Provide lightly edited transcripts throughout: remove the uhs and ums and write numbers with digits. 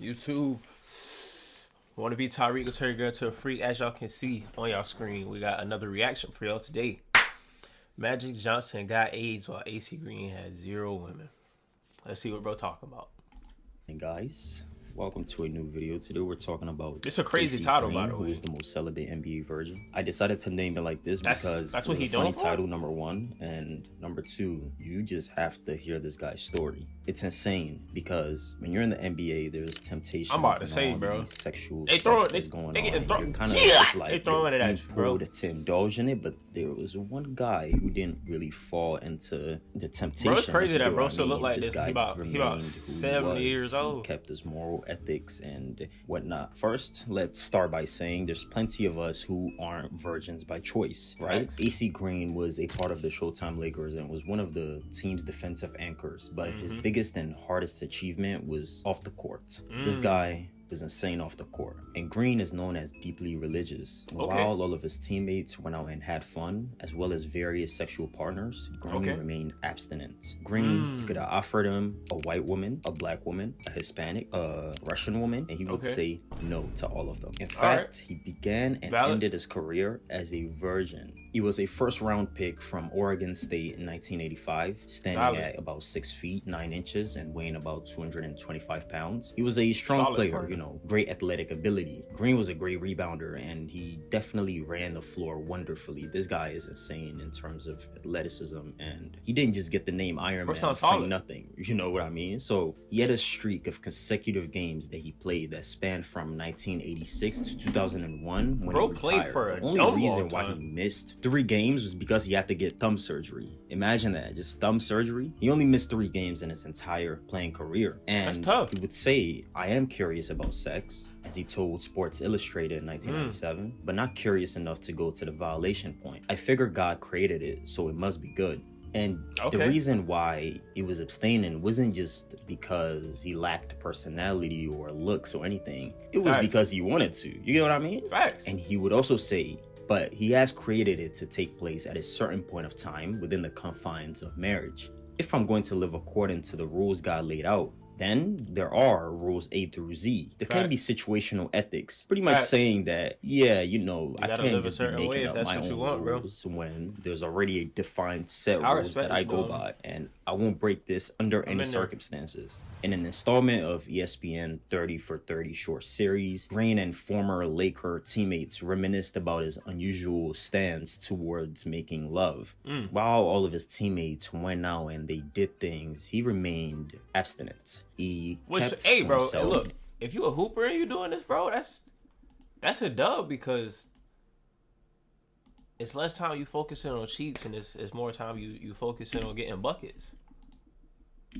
YouTube. Want to be Tyreek or turn your girl to a freak? As y'all can see on y'all screen, we got another reaction for y'all today. Magic Johnson got AIDS while AC Green had 0 women. Let's see what bro talking about. And guys, welcome to a new video. Today we're talking about It's a crazy AC title, Green, by the way. who is the most celibate NBA virgin. I decided to name it like this because that's what it he was a funny doing for? title, number one, and number two, you just have to hear this guy's story. It's insane because when you're in the NBA, there's temptation. I'm about to say, bro. Sexual They stuff throwing, that's going they on. getting thrown. You're kind of Yeah, just like they throwing it at you, bro. to indulge in it, but there was one guy who didn't really fall into the temptation. Bro, it's crazy that bro what I still mean. look like this. Guy He about remained who 70 years he old. kept his moral ethics and whatnot. First, let's start by saying there's plenty of us who aren't virgins by choice, right? Thanks. AC Green was a part of the Showtime Lakers and was one of the team's defensive anchors, but his biggest and hardest achievement was off the court. This guy was insane off the court. And Green is known as deeply religious. While all of his teammates went out and had fun, as well as various sexual partners, Green remained abstinent. Green, you could have offered him a white woman, a black woman, a Hispanic, a Russian woman, and he would say no to all of them. In fact, he began and ended his career as a virgin. He was a first-round pick from Oregon State in 1985, standing at about 6 feet 9 inches and weighing about 225 pounds. He was a strong player, you know, great athletic ability. Green was a great rebounder, and he definitely ran the floor wonderfully. This guy is insane in terms of athleticism, and he didn't just get the name Iron Man from nothing. You know what I mean? So he had a streak of consecutive games that he played that spanned from 1986 to 2001 when he retired. The only reason why he missed 3 games was because he had to get thumb surgery. Imagine that, just thumb surgery. He only missed 3 games in his entire playing career. And that's tough. He would say, I am curious about sex, as he told Sports Illustrated in 1997, but not curious enough to go to the violation point. I figure God created it, so it must be good. And the reason why he was abstaining wasn't just because he lacked personality or looks or anything. It was because he wanted to. You get what I mean? And he would also say, but he has created it to take place at a certain point of time within the confines of marriage. If I'm going to live according to the rules God laid out, then there are rules A through Z. There can be situational ethics. Pretty much saying that, yeah, you know, I can't just be making up my own rules when there's already a defined set rules that I go by. And I won't break this under any circumstances. In an installment of ESPN 30 for 30 short series, Green and former Laker teammates reminisced about his unusual stance towards making love. While all of his teammates went out and they did things, he remained abstinent. He kept bro, himself. Hey, look, if you a hooper and you doing this, bro, that's a dub because it's less time you focusing on cheats and it's more time you focusing on getting buckets.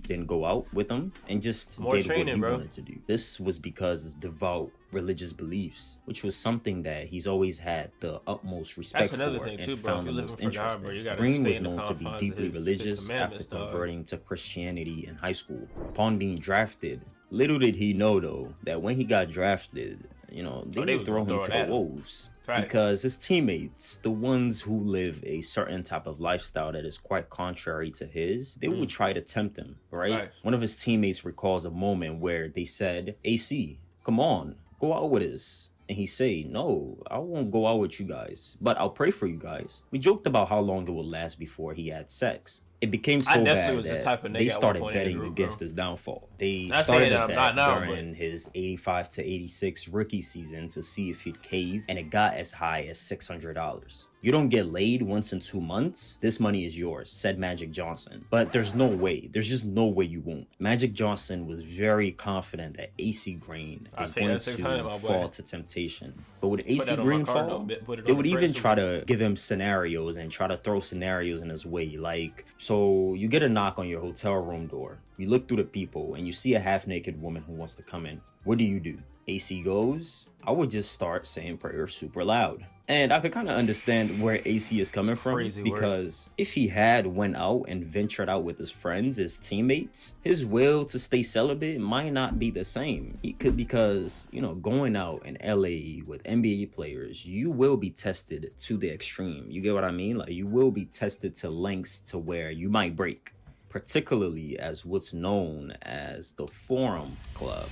Then go out with him and just more did training, what he wanted to do. This was because his devout religious beliefs, which was something that he's always had the utmost respect for and found the most interesting. Green was known to be deeply religious after converting to Christianity in high school. Upon being drafted, little did he know though that when he got drafted, you know, they would throw him to the wolves. Because his teammates, the ones who live a certain type of lifestyle that is quite contrary to his, they would try to tempt him, right? One of his teammates recalls a moment where they said, AC, come on, go out with us. And he say, no, I won't go out with you guys, but I'll pray for you guys. We joked about how long it would last before he had sex. It became so bad that they started betting against his downfall. They started a bet during his 85 to 86 rookie season to see if he'd cave, and it got as high as $600. You don't get laid once in 2 months, this money is yours, said Magic Johnson. But there's no way. There's just no way you won't. Magic Johnson was very confident that AC Green is going to fall to temptation. But would AC Green fall? They would even try to give him scenarios and try to throw scenarios in his way. Like, so you get a knock on your hotel room door. You look through the people and you see a half-naked woman who wants to come in. What do? AC goes, I would just start saying prayers super loud. And I could kind of understand where AC is coming from, because if he had went out and ventured out with his friends, his teammates, his will to stay celibate might not be the same. He could, because, you know, going out in LA with NBA players, you will be tested to the extreme. You get what I mean? Like, you will be tested to lengths to where you might break. particularly as what's known as the Forum Club.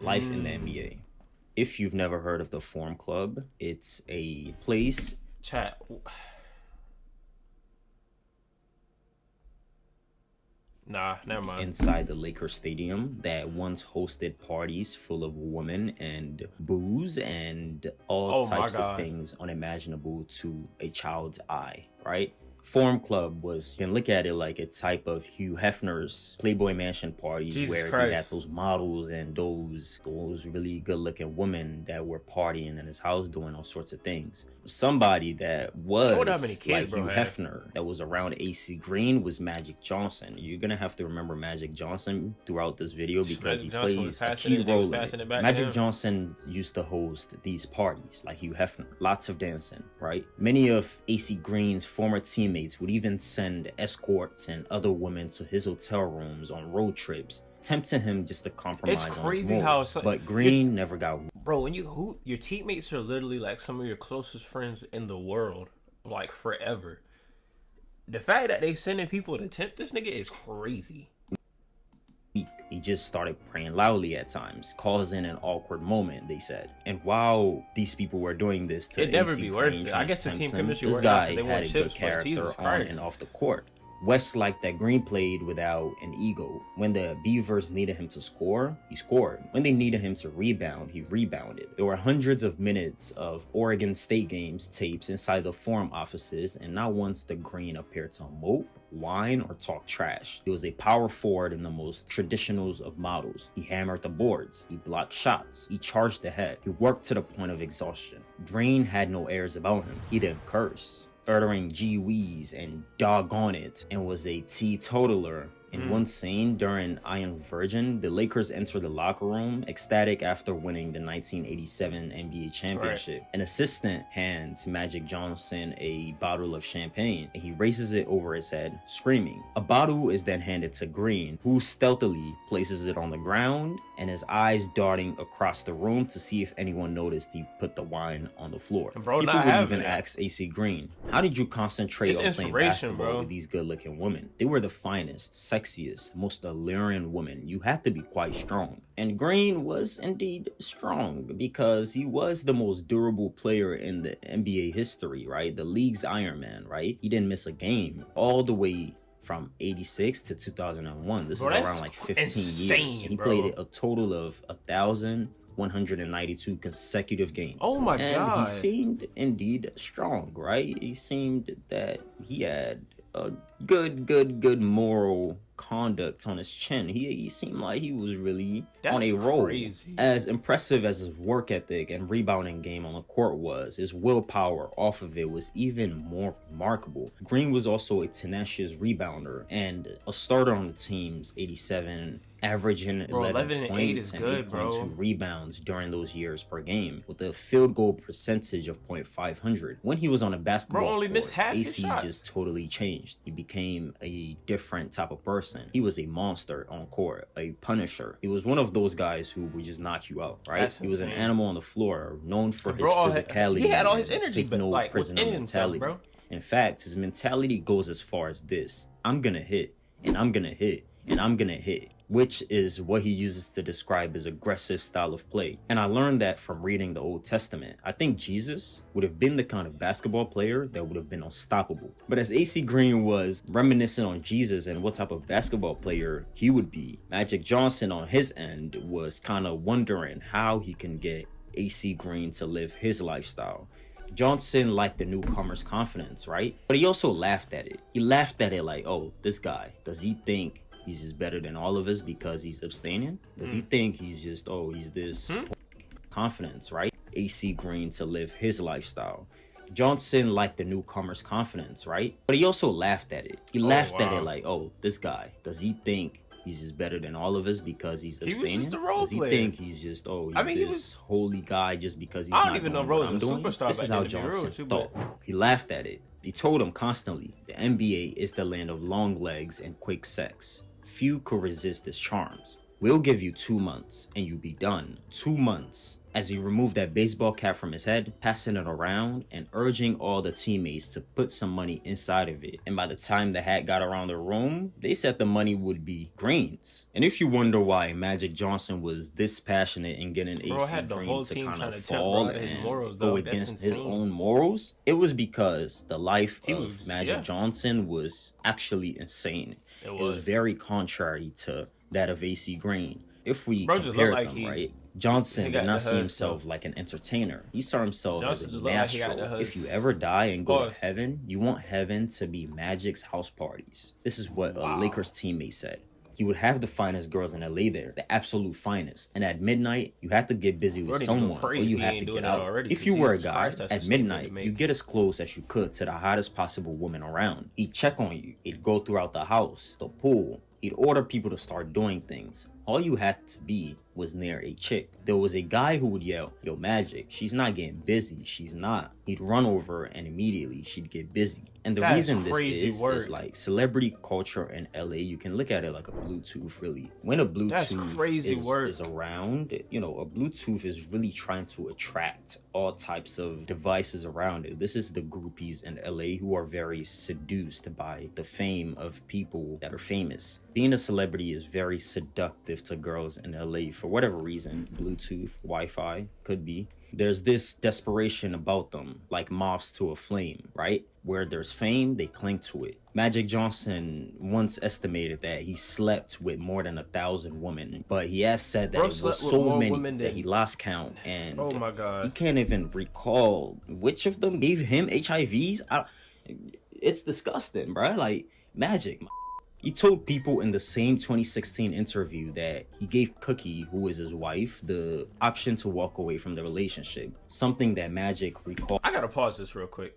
life in the NBA. If you've never heard of the Forum Club, it's a place... Chat... Nah, never mind. Inside the Lakers stadium that once hosted parties full of women and booze and all types of things unimaginable to a child's eye, right? Forum Club was, you can look at it like a type of Hugh Hefner's Playboy Mansion parties, where he had those models and those really good looking women that were partying in his house doing all sorts of things. Somebody that was like Hugh Hefner that was around AC Green was Magic Johnson. You're gonna have to remember Magic Johnson throughout this video because he plays a key role in it. Magic Johnson used to host these parties like Hugh Hefner, lots of dancing, right? Many of AC Green's former teammates would even send escorts and other women to his hotel rooms on road trips, tempting him just to compromise. It's crazy how but Green never got... Bro, when you hoop, your teammates are literally like some of your closest friends in the world, like forever. The fact that they sending people to tempt this nigga is crazy. He just started praying loudly at times, causing an awkward moment, they said. And while these people were doing this to it'd never be worth it. I guess the team chemistry this guy had a good character on and off the court. West liked that Green played without an ego. When the Beavers needed him to score, he scored. When they needed him to rebound, he rebounded. There were hundreds of minutes of Oregon State games tapes inside the Forum offices, and not once did Green appear to mope, whine, or talk trash. He was a power forward in the most traditionals of models. He hammered the boards. He blocked shots. He charged ahead. He worked to the point of exhaustion. Green had no airs about him. He didn't curse, uttering gee whiz and doggone it, and was a teetotaler. In one scene during Iron Virgin, the Lakers enter the locker room ecstatic after winning the 1987 NBA championship. An assistant hands Magic Johnson a bottle of champagne, and he raises it over his head, screaming. A bottle is then handed to Green, who stealthily places it on the ground, and his eyes darting across the room to see if anyone noticed he put the wine on the floor. Bro, people would even ask AC Green, how did you concentrate on playing basketball with these good-looking women? They were the finest, sexiest, most alluring women. You had to be quite strong. And Green was indeed strong because he was the most durable player in the NBA history, right? The league's Iron Man, right? He didn't miss a game all the way from 86 to 2001. This is around like 15 years. He played a total of 1,192 consecutive games. Oh my God. And he seemed indeed strong, right? He seemed that he had a good moral conduct on his chin. He seemed like he was really on a roll. Crazy. As impressive as his work ethic and rebounding game on the court was, his willpower off of it was even more remarkable. Green was also a tenacious rebounder and a starter on the team's 87, averaging 11 points and 8.2 rebounds during those years per game, with a field goal percentage of .500. When he was on a basketball court, AC just totally changed. He became a different type of person. He was a monster on court, a punisher. He was one of those guys who would just knock you out, right? He was an animal on the floor, known for his physicality. He had all his energy, but like prisoner mentality. Bro. In fact, his mentality goes as far as this: I'm gonna hit, and I'm gonna hit, and I'm gonna hit, which is what he uses to describe his aggressive style of play. And I learned that from reading the Old Testament. I think Jesus would have been the kind of basketball player that would have been unstoppable. But as AC Green was reminiscent on Jesus and what type of basketball player he would be, Magic Johnson on his end was kind of wondering how he can get AC Green to live his lifestyle. Johnson liked the newcomer's confidence, right? But he also laughed at it. He laughed at it like, oh, this guy, does he think he's just better than all of us because he's abstaining? Does he think he's just, he's this confidence, right? AC Green to live his lifestyle. Johnson liked the newcomer's confidence, right? But he also laughed at it. He laughed at it like, oh, this guy, does he think he's just better than all of us because he's abstaining? Does he think he's just, this holy guy just because he's not doing what I'm doing? This is how Johnson thought. He laughed at it. He told him constantly, the NBA is the land of long legs and quick sex. Few could resist his charms. We'll give you 2 months and you'll be done. 2 months. As he removed that baseball cap from his head, passing it around and urging all the teammates to put some money inside of it. And by the time the hat got around the room, they said the money would be greens. And if you wonder why Magic Johnson was this passionate in getting AC Green to kind of fall and go against his own morals, it was because the life of Magic Johnson was actually insane. It was very contrary to that of AC Green. If we compare them, right? Johnson did not see himself like an entertainer. He saw himself as a natural. If you ever die and go to heaven, you want heaven to be Magic's house parties. This is what a Lakers teammate said. He would have the finest girls in LA there, the absolute finest. And at midnight, you have to get busy with someone, or you have to get out. If you were a guy, at midnight, you get as close as you could to the hottest possible woman around. He'd check on you. He'd go throughout the house, the pool. He'd order people to start doing things. All you had to be was near a chick. There was a guy who would yell, "Yo, Magic, she's not getting busy. She's not." He'd run over and immediately she'd get busy. And the reason this is like celebrity culture in LA, you can look at it like a Bluetooth, really. When a Bluetooth is around, you know, a Bluetooth is really trying to attract all types of devices around it. This is the groupies in LA who are very seduced by the fame of people that are famous. Being a celebrity is very seductive to girls in LA for whatever reason. Bluetooth, Wi-Fi, could be. There's this desperation about them, like moths to a flame, right? Where there's fame, they cling to it. Magic Johnson once estimated that he slept with more than 1,000 women, but he has said that it was so many that he lost count, and oh my God, he can't even recall which of them gave him HIVs. It's disgusting, bro. Like, Magic. He told people in the same 2016 interview that he gave Cookie, who is his wife, the option to walk away from the relationship. Something that Magic recalled. I gotta pause this real quick.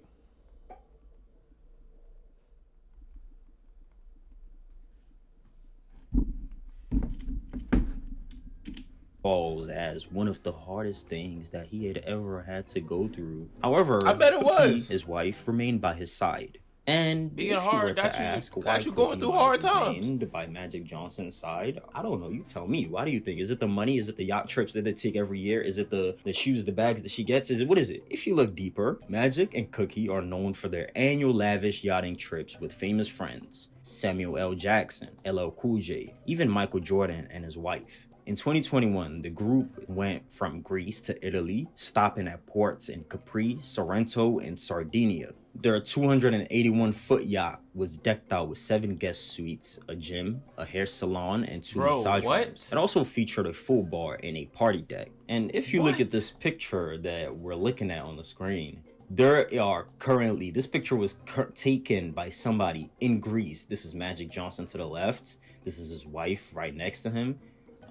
As one of the hardest things that he had ever had to go through. However, I bet it was. His wife remained by his side. And being hard, got you going through hard times. By Magic Johnson's side, I don't know. You tell me. Why do you think? Is it the money? Is it the yacht trips that they take every year? Is it the shoes, the bags that she gets? What is it? If you look deeper, Magic and Cookie are known for their annual lavish yachting trips with famous friends. Samuel L. Jackson, LL Cool J, even Michael Jordan and his wife. In 2021, the group went from Greece to Italy, stopping at ports in Capri, Sorrento, and Sardinia. Their 281-foot yacht was decked out with 7 guest suites, a gym, a hair salon, and 2 massage rooms. It also featured a full bar and a party deck. And if you look at this picture that we're looking at on the screen, there are currently, this picture was taken by somebody in Greece. This is Magic Johnson to the left. This is his wife right next to him.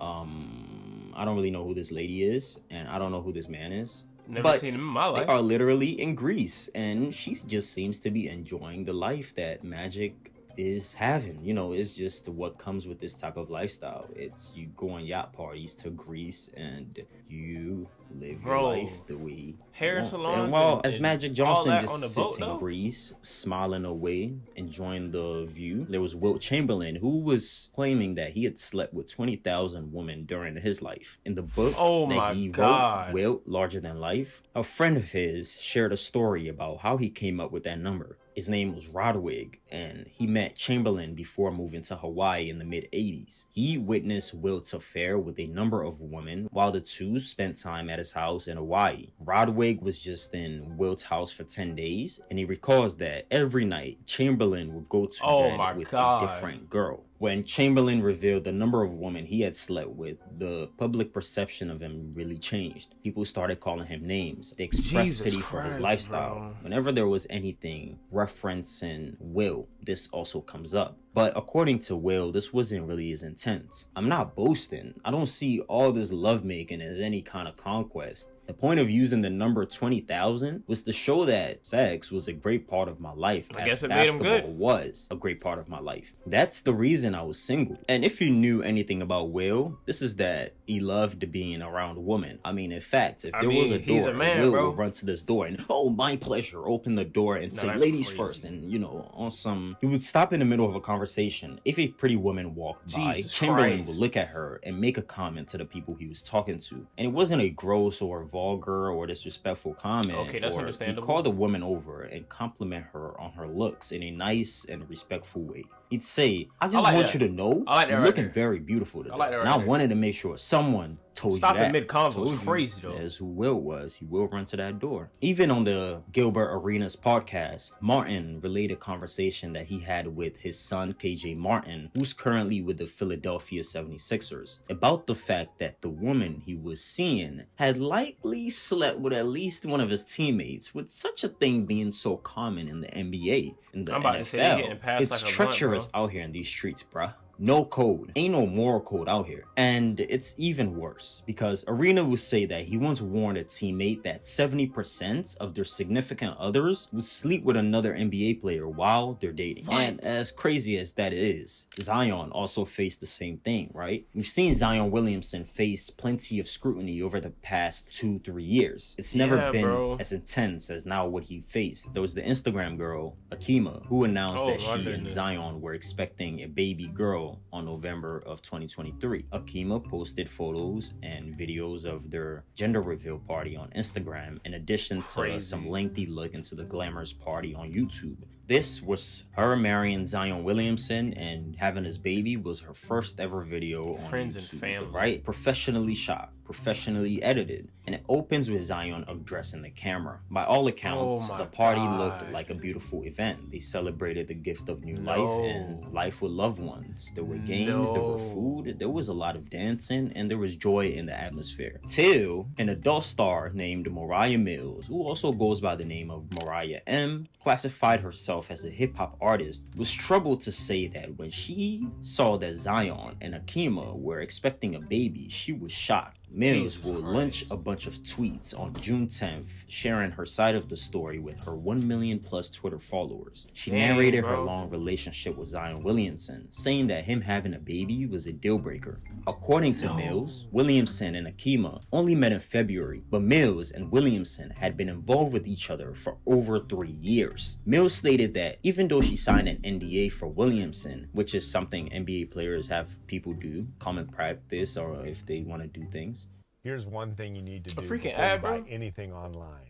I don't really know who this lady is, and I don't know who this man is. Never seen him in my life. They are literally in Greece, and she just seems to be enjoying the life that Magic is having. You know, it's just what comes with this type of lifestyle. It's you go on yacht parties to Greece and you live your life the way hair salons. And while as Magic Johnson just sits in Greece, smiling away, enjoying the view, there was Wilt Chamberlain, who was claiming that he had slept with 20,000 women during his life. In the book that he wrote, Wilt, Larger Than Life, a friend of his shared a story about how he came up with that number. His name was Rodwig, and he met Chamberlain before moving to Hawaii in the mid-80s. He witnessed Wilt's affair with a number of women while the two spent time at his house in Hawaii. Rodwig was just in Wilt's house for 10 days, and he recalls that every night Chamberlain would go to bed with a different girl. When Chamberlain revealed the number of women he had slept with, the public perception of him really changed. People started calling him names. They expressed pity for his lifestyle. Bro. Whenever there was anything referencing Will, this also comes up. But according to Will, this wasn't really his intent. I'm not boasting. I don't see all this lovemaking as any kind of conquest. The point of using the number 20,000 was to show that sex was a great part of my life. I guess it made him good. Was a great part of my life. That's the reason I was single. And if you knew anything about Will, this is that he loved being around women. I mean, in fact, if there was a door, Will would run to this door and, oh, my pleasure, open the door and say, ladies first. And, you know, on some he would stop in the middle of a conversation. If a pretty woman walked by, Chamberlain would look at her and make a comment to the people he was talking to. And it wasn't a gross or vulgar or disrespectful comment. Okay, that's understandable. He'd call the woman over and compliment her on her looks in a nice and respectful way. He'd say, I just want you to know, you're looking very beautiful today. And I wanted to make sure someone told you that. Stopping mid-convo is crazy, though. As who Will was, he will run to that door. Even on the Gilbert Arenas podcast, Martin relayed a conversation that he had with his son, KJ Martin, who's currently with the Philadelphia 76ers, about the fact that the woman he was seeing had likely slept with at least one of his teammates, with such a thing being so common in the NBA. In the NFL, it's treacherous out here in these streets, bruh. No code. Ain't no moral code out here. And it's even worse because Arena would say that he once warned a teammate that 70% of their significant others would sleep with another NBA player while they're dating. What? And as crazy as that is, Zion also faced the same thing, right? We've seen Zion Williamson face plenty of scrutiny over the past 2-3 years. It's never been as intense as now what he faced. There was the Instagram girl, Akima, who announced that she and Zion were expecting a baby girl on November of 2023. Akima posted photos and videos of their gender reveal party on Instagram, in addition to some lengthy look into the glamorous party on YouTube. This was her marrying Zion Williamson, and having his baby was her first ever video on Friends YouTube, and family. Right? Professionally shot, professionally edited, and it opens with Zion addressing the camera. By all accounts, the party looked like a beautiful event. They celebrated the gift of new life and life with loved ones. There were games, there were food, there was a lot of dancing, and there was joy in the atmosphere. Till an adult star named Mariah Mills, who also goes by the name of Mariah M, classified herself as a hip-hop artist, was troubled to say that when she saw that Zion and Akima were expecting a baby, she was shocked. Mills will launch a bunch of tweets on June 10th, sharing her side of the story with her 1 million plus Twitter followers. She narrated her long relationship with Zion Williamson, saying that him having a baby was a deal breaker. According to Mills, Williamson and Akima only met in February, but Mills and Williamson had been involved with each other for over 3 years. Mills stated that even though she signed an NDA for Williamson, which is something NBA players have people do, common practice, or if they want to do things. Here's one thing you need to do before you buy anything online.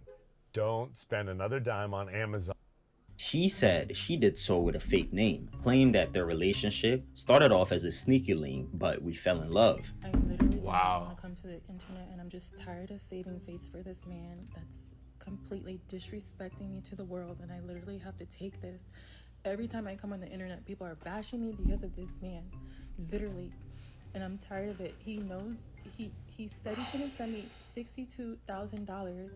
Don't spend another dime on Amazon. She said she did so with a fake name, claimed that their relationship started off as a sneaky link, but we fell in love. I literally didn't want to come to the internet, and I'm just tired of saving face for this man that's completely disrespecting me to the world, and I literally have to take this. Every time I come on the internet, people are bashing me because of this man, literally, and I'm tired of it. He knows, he said he's gonna send me $62,000.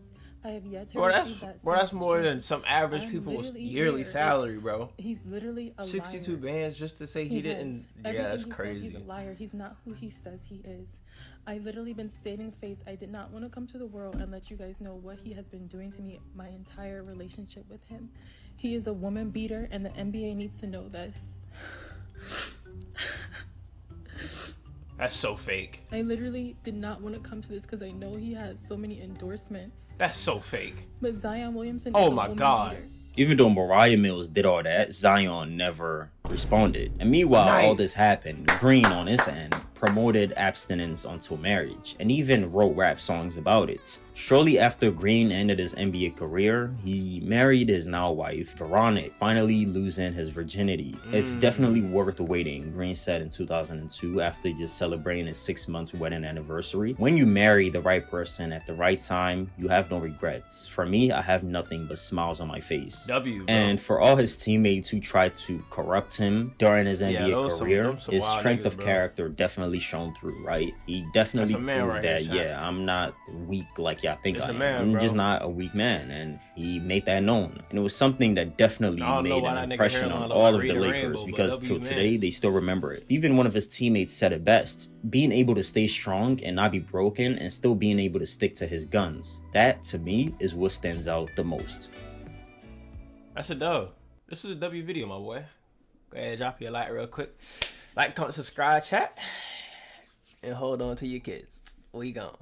I have yet to receive that. Bro, that's more than some average people's yearly salary, bro. He's literally a 62 liar. bands just to say he didn't. Yeah, that's crazy. He's a liar. He's not who he says he is. I literally been saving face. I did not want to come to the world and let you guys know what he has been doing to me my entire relationship with him. He is a woman beater, and the NBA needs to know this. That's so fake. I literally did not want to come to this because I know he has so many endorsements. That's so fake. But Zion Williamson is a woman beater. Even though Mariah Mills did all that, Zion never responded. And meanwhile, all this happened, Green on his end promoted abstinence until marriage and even wrote rap songs about it. Shortly after Green ended his NBA career, he married his now wife, Veronica, finally losing his virginity. It's definitely worth waiting, Green said in 2002 after just celebrating his 6 months wedding anniversary. When you marry the right person at the right time, you have no regrets. For me, I have nothing but smiles on my face. W, bro. And for all his teammates who tried to corrupt him during his NBA career, his strength of character definitely shone through, right? He definitely proved that, I'm not weak like y'all think I am. I'm just not a weak man, and he made that known. And it was something that definitely made an impression on all of the Lakers, because till today, they still remember it. Even one of his teammates said it best: being able to stay strong and not be broken and still being able to stick to his guns. That, to me, is what stands out the most. That's a dub. This is a W video, my boy. Go ahead, drop your like real quick. Like, comment, subscribe, chat. And hold on to your kids. We gone.